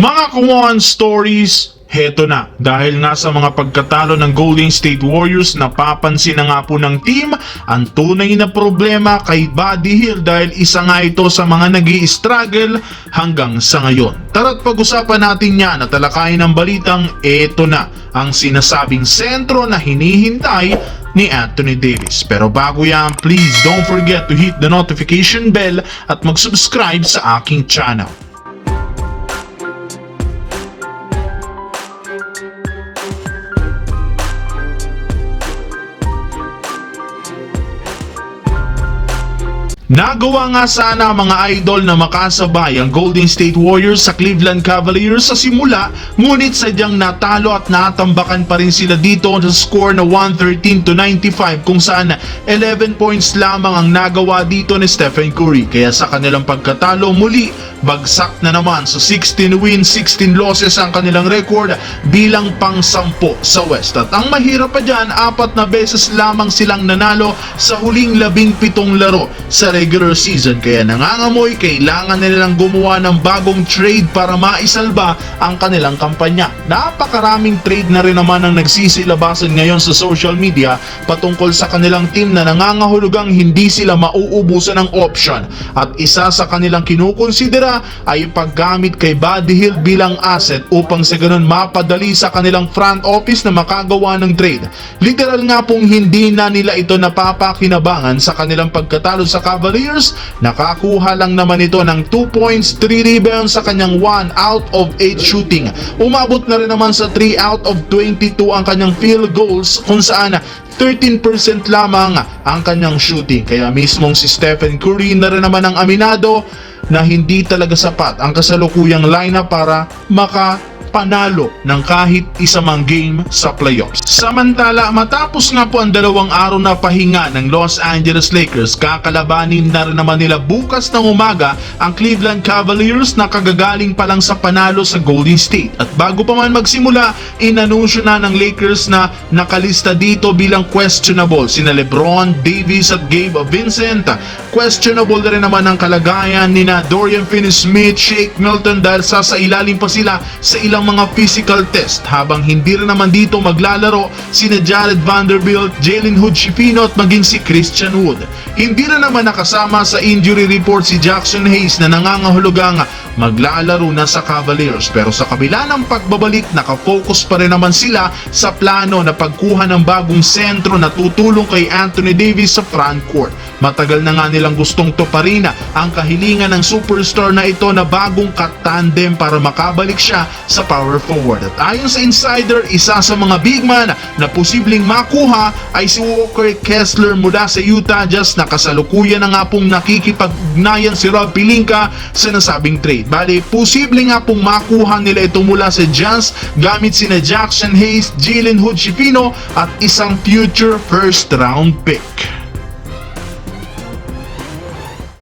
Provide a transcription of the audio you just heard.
Mga Kumon Stories, heto na. Dahil nga sa mga pagkatalo ng Golden State Warriors, napapansin na nga po ng team ang tunay na problema kay Buddy Hield dahil isa nga ito sa mga nag-i-struggle hanggang sa ngayon. Tara't pag-usapan natin yan at talakayin ang balitang eto na ang sinasabing sentro na hinihintay ni Anthony Davis. Pero bago yan, please don't forget to hit the notification bell at mag-subscribe sa aking channel. Nagawa nga sana mga idol na makasabay ang Golden State Warriors sa Cleveland Cavaliers sa simula, ngunit sadyang natalo at natambakan pa rin sila dito sa score na 113-95 kung saan 11 points lamang ang nagawa dito ni Stephen Curry. Kaya sa kanilang pagkatalo muli, bagsak na naman sa 16 wins, 16 losses ang kanilang record bilang pang-10 sa West. At ang mahirap pa dyan, 4 na beses lamang silang nanalo sa huling 17 laro sa regular season, kaya nangangamoy kailangan nilang gumawa ng bagong trade para maisalba ang kanilang kampanya. Napakaraming trade na rin naman ang nagsisilabasan ngayon sa social media patungkol sa kanilang team na nangangahulugang hindi sila mauubusan ng option, at isa sa kanilang kinukonsidera ay paggamit kay Buddy Hield bilang asset upang sa ganun mapadali sa kanilang front office na makagawa ng trade. Literal nga pong hindi na nila ito napapakinabangan sa kanilang pagkatalo sa Cavaliers. Nakakuha lang naman ito ng 2 points, 3 rebounds sa kanyang 1 out of 8 shooting. Umabot na rin naman sa 3 out of 22 ang kanyang field goals kung saan 13% lamang ang kanyang shooting. Kaya mismong si Stephen Curry na rin naman ang aminado na hindi talaga sapat ang kasalukuyang lineup para panalo ng kahit isa mang game sa playoffs. Samantala, matapos nga po ang 2 araw na pahinga ng Los Angeles Lakers, kakalabanin na rin naman nila bukas ng umaga ang Cleveland Cavaliers na kagagaling pa lang sa panalo sa Golden State. At bago pa man magsimula, inanunsyo na ng Lakers na nakalista dito bilang questionable sina LeBron, Davis at Gabe Vincent. Questionable na rin naman ang kalagayan ni na Dorian Finney-Smith, Shake Milton dahil sasailalim pa sila sa ilang mga physical test, habang hindi rin naman dito maglalaro sina Jared Vanderbilt, Jalen Hood-Schifino at maging si Christian Wood. Hindi rin naman nakasama sa injury report si Jackson Hayes na nangangahulugang maglalaro na sa Cavaliers. Pero sa kabila ng pagbabalik, nakafocus pa rin naman sila sa plano na pagkuha ng bagong sentro na tutulong kay Anthony Davis sa front court. Matagal na nga nilang gustong tuparin ang kahilingan ng superstar na ito na bagong katandem para makabalik siya sa power forward. At ayon sa insider, isa sa mga big man na posibleng makuha ay si Walker Kessler mula sa Utah Jazz na kasalukuyan na nga pong nakikipag-ugnayan si Rob Pelinka sa nasabing trade. Bali, posible nga pong makuha nila ito mula sa Jazz gamit sina Jackson Hayes, Jalen Hood-Schifino at isang future first round pick.